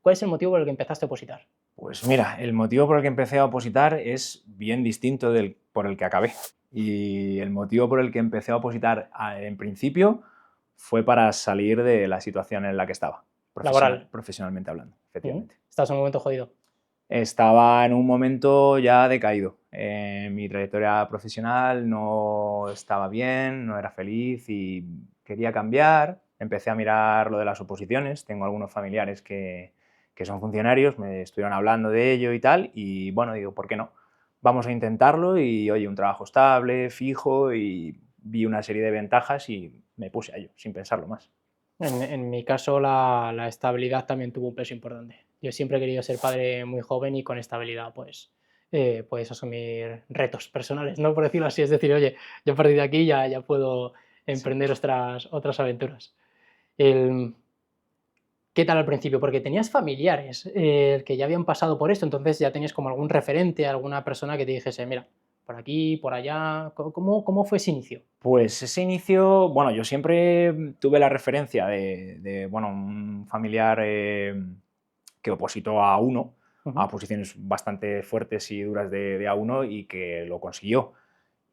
¿Cuál es el motivo por el que empezaste a opositar? Pues mira, el motivo por el que empecé a opositar es bien distinto del por el que acabé. Y el motivo por el que empecé a opositar en principio fue para salir de la situación en la que estaba, Laboral. profesionalmente hablando, Ujú. efectivamente. Estás en un momento jodido. Estaba en un momento ya decaído. Mi trayectoria profesional no estaba bien, no era feliz y quería cambiar. Empecé a mirar lo de las oposiciones. Tengo algunos familiares que son funcionarios, me estuvieron hablando de ello y tal. Y bueno, digo, ¿por qué no? Vamos a intentarlo y, oye, un trabajo estable, fijo, y vi una serie de ventajas y me puse a ello, sin pensarlo más. En mi caso, la estabilidad también tuvo un peso importante. Yo siempre he querido ser padre muy joven y con estabilidad, pues, puedes asumir retos personales, ¿no? Por decirlo así, es decir, oye, yo a partir de aquí ya puedo Sí. emprender otras aventuras. El, ¿Qué tal al principio? Porque tenías familiares que ya habían pasado por esto, entonces ya tenías como algún referente, alguna persona que te dijese, mira, por aquí, por allá. ¿Cómo fue ese inicio? Pues ese inicio, bueno, yo siempre tuve la referencia bueno, un familiar que opositó a A1, Ujú. a posiciones bastante fuertes y duras de A1 y que lo consiguió.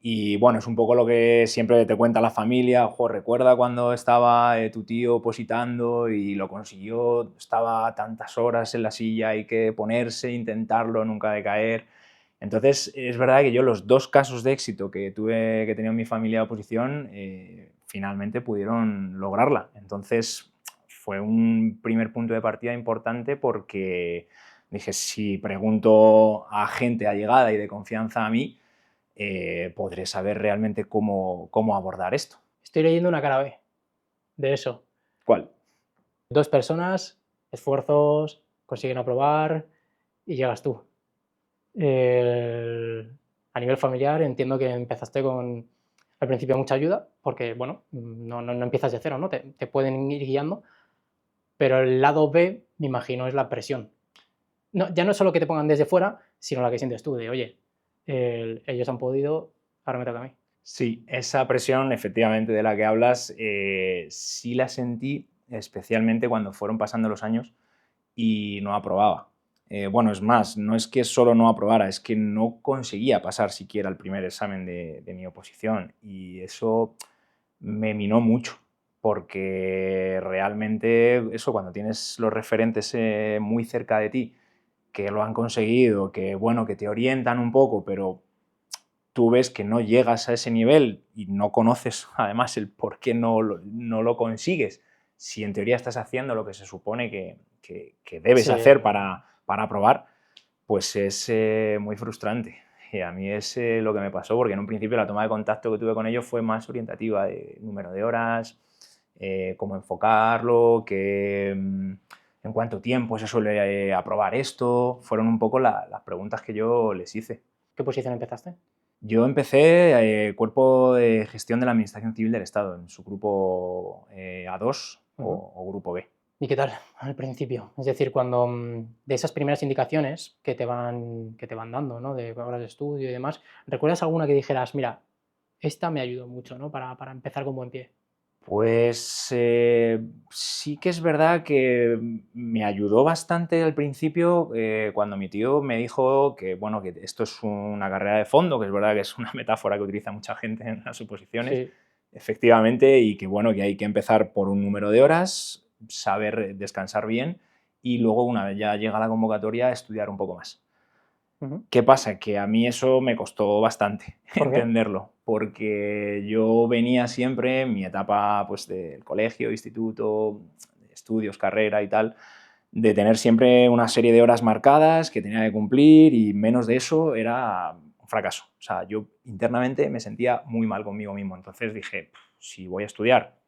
Y bueno, es un poco lo que siempre te cuenta la familia: "Jo, recuerda cuando estaba tu tío opositando y lo consiguió, estaba tantas horas en la silla, hay que ponerse, intentarlo, nunca decaer". Entonces, es verdad que yo los dos casos de éxito que he tenido en mi familia de oposición, finalmente pudieron lograrla. Entonces, fue un primer punto de partida importante porque dije, si pregunto a gente allegada y de confianza a mí, podré saber realmente cómo abordar esto. Estoy leyendo una cara B de eso. ¿Cuál? Dos personas, esfuerzos, consiguen aprobar y llegas tú. A nivel familiar entiendo que empezaste con, al principio, mucha ayuda, porque, bueno, no empiezas de cero, ¿no? Te pueden ir guiando, pero el lado B, me imagino, es la presión. No, ya no es solo que te pongan desde fuera, sino la que sientes tú, de, oye, ellos han podido, ahora me toca a mí. Sí, esa presión efectivamente de la que hablas, sí la sentí especialmente cuando fueron pasando los años y no aprobaba. Bueno, es más, no es que solo no aprobara, es que no conseguía pasar siquiera el primer examen de mi oposición y eso me minó mucho, porque realmente eso, cuando tienes los referentes muy cerca de ti, que lo han conseguido, que bueno, que te orientan un poco, pero tú ves que no llegas a ese nivel y no conoces además el por qué no lo consigues, si en teoría estás haciendo lo que se supone que debes Sí, hacer para aprobar, pues es muy frustrante. Y a mí es lo que me pasó, porque en un principio la toma de contacto que tuve con ellos fue más orientativa de número de horas, cómo enfocarlo, en cuánto tiempo se suele aprobar esto. Fueron un poco las preguntas que yo les hice. ¿qué posición empezaste? Yo empecé Cuerpo de Gestión de la Administración Civil del Estado, en su grupo A2 Ujú. o grupo B. ¿Y qué tal al principio? Es decir, cuando de esas primeras indicaciones que te van dando, ¿no? De horas de estudio y demás, ¿recuerdas alguna que dijeras, mira, esta me ayudó mucho, ¿no? Para empezar con buen pie. Pues sí que es verdad que me ayudó bastante al principio cuando mi tío me dijo que, bueno, que esto es una carrera de fondo, que es verdad que es una metáfora que utiliza mucha gente en las oposiciones, Sí. efectivamente, y que, bueno, que hay que empezar por un número de horas, saber descansar bien y luego, una vez ya llega la convocatoria, estudiar un poco más. Ujú. ¿Qué pasa? Que a mí eso me costó bastante ¿Por qué? entenderlo, porque yo venía siempre en mi etapa pues, del colegio, instituto, estudios, carrera y tal, de tener siempre una serie de horas marcadas que tenía que cumplir y menos de eso era un fracaso. O sea, yo internamente me sentía muy mal conmigo mismo. Entonces dije, si voy a estudiar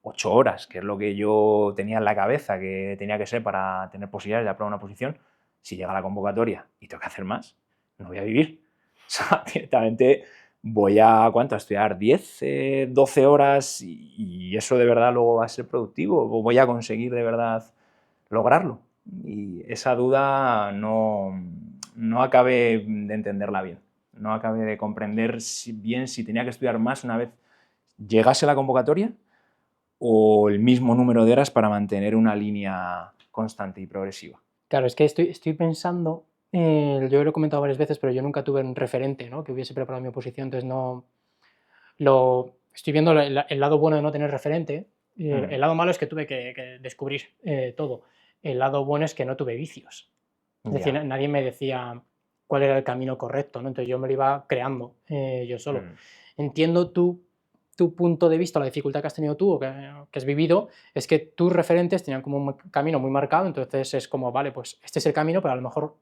8 horas, que es lo que yo tenía en la cabeza que tenía que ser para tener posibilidades de aprobar una posición, si llega la convocatoria y tengo que hacer más, no voy a vivir. O sea, directamente voy a, ¿cuánto? A estudiar 10, 12 horas y eso de verdad luego va a ser productivo, o voy a conseguir de verdad lograrlo. Y esa duda no acabé de entenderla bien, no acabé de comprender bien si tenía que estudiar más una vez llegase la convocatoria o el mismo número de horas para mantener una línea constante y progresiva. Claro, es que estoy pensando, yo lo he comentado varias veces, pero yo nunca tuve un referente, ¿no?, que hubiese preparado mi oposición, entonces no estoy viendo el lado bueno de no tener referente, y el lado malo es que tuve que descubrir todo. El lado bueno es que no tuve vicios. Es decir, Ya. nadie me decía cuál era el camino correcto, ¿no? Entonces yo me lo iba creando yo solo. Entiendo tu punto de vista, la dificultad que has tenido tú o que has vivido, es que tus referentes tenían como un camino muy marcado, entonces es como, vale, pues este es el camino, pero a lo mejor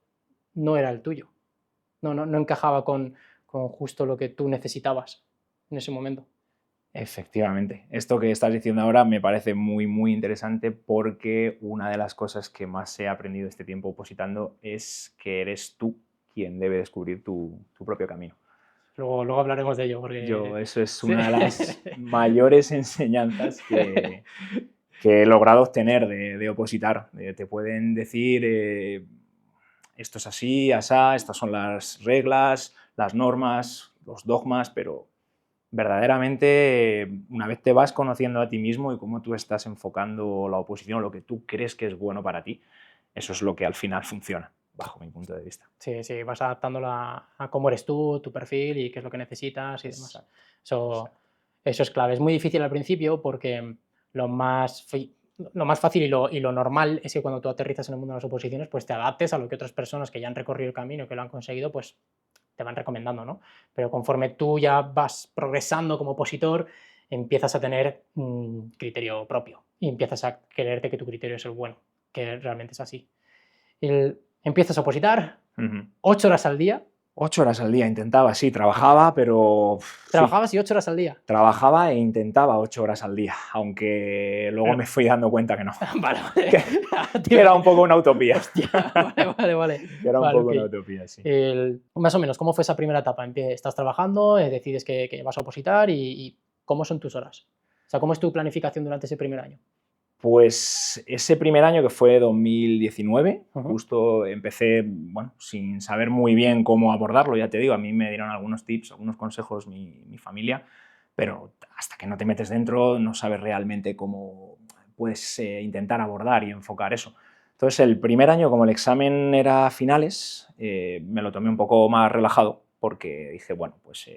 no era el tuyo. No encajaba con justo lo que tú necesitabas en ese momento. Efectivamente. Esto que estás diciendo ahora me parece muy, muy interesante porque una de las cosas que más he aprendido este tiempo opositando es que eres tú quien debe descubrir tu propio camino. Luego hablaremos de ello, porque... Eso es Sí. una de las mayores enseñanzas que he logrado obtener de opositar. Te pueden decir, esto es así, asá, estas son las reglas, las normas, los dogmas, pero verdaderamente una vez te vas conociendo a ti mismo y cómo tú estás enfocando la oposición, lo que tú crees que es bueno para ti, eso es lo que al final funciona, bajo mi punto de vista. Sí, vas adaptándola a cómo eres tú, tu perfil y qué es lo que necesitas y demás. Exacto. Eso es clave. Es muy difícil al principio porque lo más fácil y lo normal es que cuando tú aterrizas en el mundo de las oposiciones, pues te adaptes a lo que otras personas que ya han recorrido el camino, que lo han conseguido, pues te van recomendando, ¿no? Pero conforme tú ya vas progresando como opositor, empiezas a tener criterio propio y empiezas a creerte que tu criterio es el bueno, que realmente es así. Empiezas a opositar 8 horas al día. 8 horas al día intentaba, sí, trabajaba, pero sí, Trabajabas y 8 horas al día. trabajaba e intentaba 8 horas al día, aunque luego me fui dando cuenta que no. Vale. Que era un poco una utopía. Hostia, vale. Que era un poco Ok. una utopía, sí. Más o menos, ¿cómo fue esa primera etapa? Estás trabajando, decides que vas a opositar y ¿cómo son tus horas? O sea, ¿cómo es tu planificación durante ese primer año? Pues ese primer año, que fue 2019, Ujú. justo empecé, bueno, sin saber muy bien cómo abordarlo, ya te digo, a mí me dieron algunos tips, algunos consejos mi familia, pero hasta que no te metes dentro no sabes realmente cómo puedes intentar abordar y enfocar eso. Entonces, el primer año, como el examen era a finales, me lo tomé un poco más relajado porque dije, bueno, pues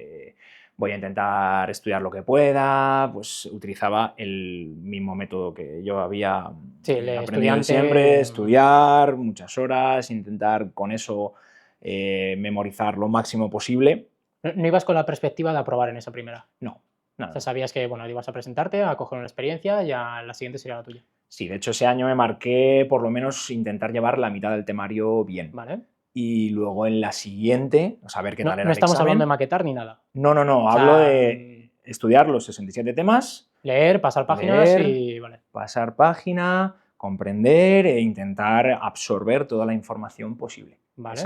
voy a intentar estudiar lo que pueda, pues utilizaba el mismo método que yo había Sí, el aprendido de estudiante. siempre, estudiar muchas horas, intentar con eso memorizar lo máximo posible. No ibas con la perspectiva de aprobar en esa primera. No, O nada. sea, sabías que, bueno, ibas a presentarte, a coger una experiencia y a la siguiente sería la tuya. Sí, de hecho ese año me marqué por lo menos intentar llevar la mitad del temario bien. Vale. Y luego en la siguiente, o sea, ver qué tal era No el estamos hablando de examen. maquetar ni nada. No, O hablo sea, de estudiar los 67 temas, leer, pasar páginas leer, y... Vale. pasar página, comprender e intentar absorber toda la información posible. Vale.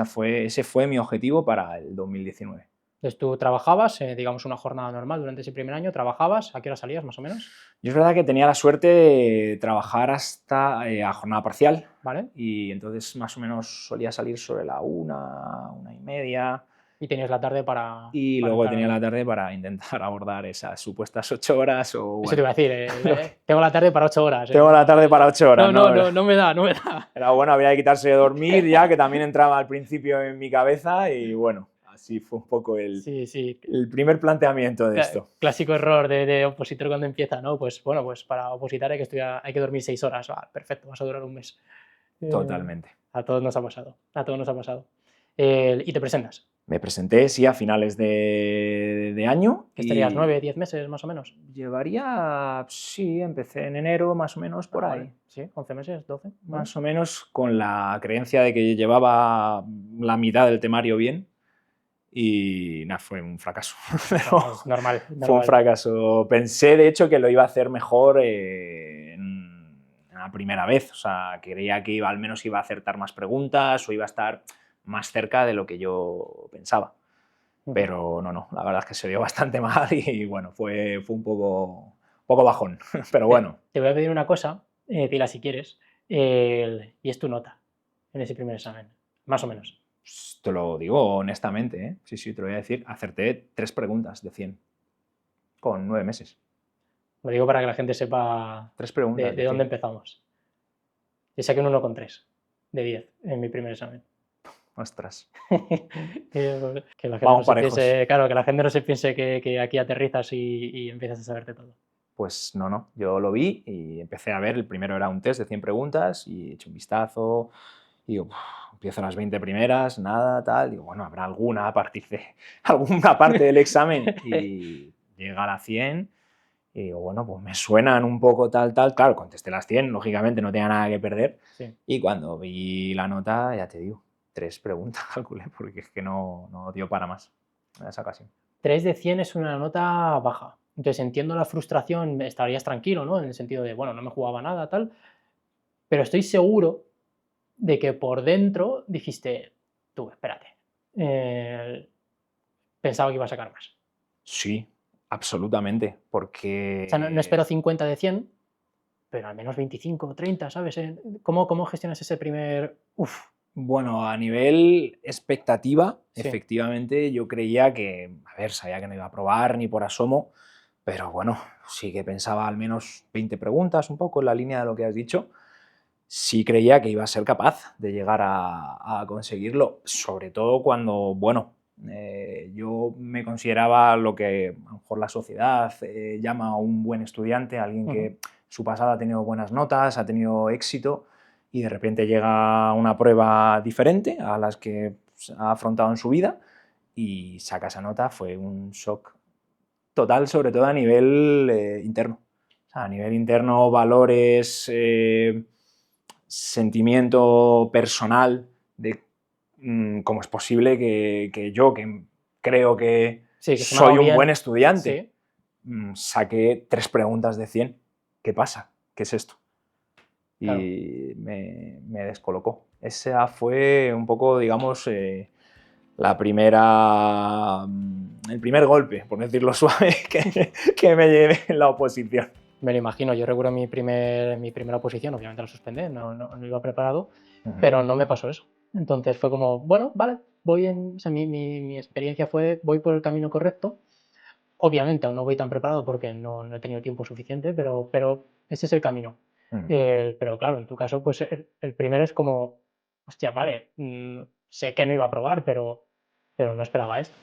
Ese fue mi objetivo para el 2019. Entonces tú trabajabas, digamos una jornada normal durante ese primer año, trabajabas, ¿a qué hora salías más o menos? Yo es verdad que tenía la suerte de trabajar hasta a jornada parcial, Vale. y entonces más o menos solía salir sobre la 1:30. Y tenías la tarde para... Y para luego tenía encararlo. la tarde para intentar abordar esas supuestas 8 horas o Eso te bueno. iba a decir, tengo la tarde para 8 horas. Tengo la tarde para 8 horas, ¿no? No me da. Era bueno, había que quitarse de dormir ya, que también entraba al principio en mi cabeza y bueno, así fue un poco Sí. el primer planteamiento de esto. Clásico error de opositor cuando empieza, ¿no? Pues bueno, pues para opositar hay que dormir 6 horas. Perfecto, vas a durar un mes. Totalmente. A todos nos ha pasado. Y te presentas. Me presenté, sí, a finales de año. ¿Qué estarías? 9, 10 meses más o menos. Llevaría, sí, empecé en enero más o menos por ahí. Vale. Sí, 11 meses, 12. Más o menos con la creencia de que llevaba la mitad del temario bien y nada, fue un fracaso. Es normal. Fue un fracaso. Pensé, de hecho, que lo iba a hacer mejor en la primera vez. O sea, creía que al menos iba a acertar más preguntas o iba a estar más cerca de lo que yo pensaba. Pero no, la verdad es que se dio bastante mal y bueno, fue un poco bajón. Pero bueno. Te voy a pedir una cosa, dila si quieres, y es tu nota en ese primer examen, más o menos. Te lo digo honestamente, ¿eh? Sí, te lo voy a decir. Acerté 3 preguntas de 100 con 9 meses. Lo digo para que la gente sepa 3 preguntas de dónde empezamos. y saqué un 1,3 de 10 en mi primer examen. Ostras. Que la gente Vamos no se parejos. piense, claro, que la gente no se piense que aquí aterrizas y empiezas a saberte todo. Pues no, yo lo vi y empecé a ver, el primero era un test de 100 preguntas y he hecho un vistazo y digo, empiezo las 20 primeras, nada, tal, digo, bueno, habrá alguna a partir de alguna parte del examen y llega a la 100 y digo, bueno, pues me suenan un poco tal, claro, contesté las 100, lógicamente no tenía nada que perder Sí. y cuando vi la nota, ya te digo, 3 preguntas calculé porque es que no dio para más en esa ocasión. 3 de 100 es una nota baja. Entonces entiendo la frustración, estarías tranquilo, ¿no? En el sentido de, bueno, no me jugaba nada, tal, pero estoy seguro de que por dentro dijiste, tú, espérate, pensaba que iba a sacar más. Sí, absolutamente, O sea, no espero porque 50 de 100, pero al menos 25 o 30, ¿sabes? ¿Cómo gestionas ese primer... Uf, bueno, a nivel expectativa, sí, efectivamente, yo creía que, a ver, sabía que no iba a probar ni por asomo, pero bueno, sí que pensaba al menos 20 preguntas, un poco en la línea de lo que has dicho. Sí creía que iba a ser capaz de llegar a conseguirlo, sobre todo cuando, bueno, yo me consideraba lo que a lo mejor la sociedad llama un buen estudiante, alguien que su pasado ha tenido buenas notas, ha tenido éxito y de repente llega una prueba diferente a las que ha afrontado en su vida y saca esa nota. Fue un shock total, sobre todo a nivel interno. O sea, a nivel interno, valores, sentimiento personal de cómo es posible que yo, que creo que sí, que se me ha soy dado un buen bien, estudiante, sí, saqué 3 preguntas de 100. ¿Qué pasa? ¿Qué es esto? claro. Y me descolocó. Esa fue un poco, digamos, la primera, el primer golpe, por decirlo suave, que me llevé en la oposición. Me lo imagino, yo recuerdo mi primera oposición, obviamente la suspendí, no iba preparado, Ujú. pero no me pasó eso. Entonces fue como, bueno, vale, o sea, mi experiencia fue, voy por el camino correcto. Obviamente aún no voy tan preparado porque no he tenido tiempo suficiente, pero ese es el camino. Ujú. Pero claro, en tu caso, pues el primero es como, hostia, vale, sé que no iba a probar, pero no esperaba esto.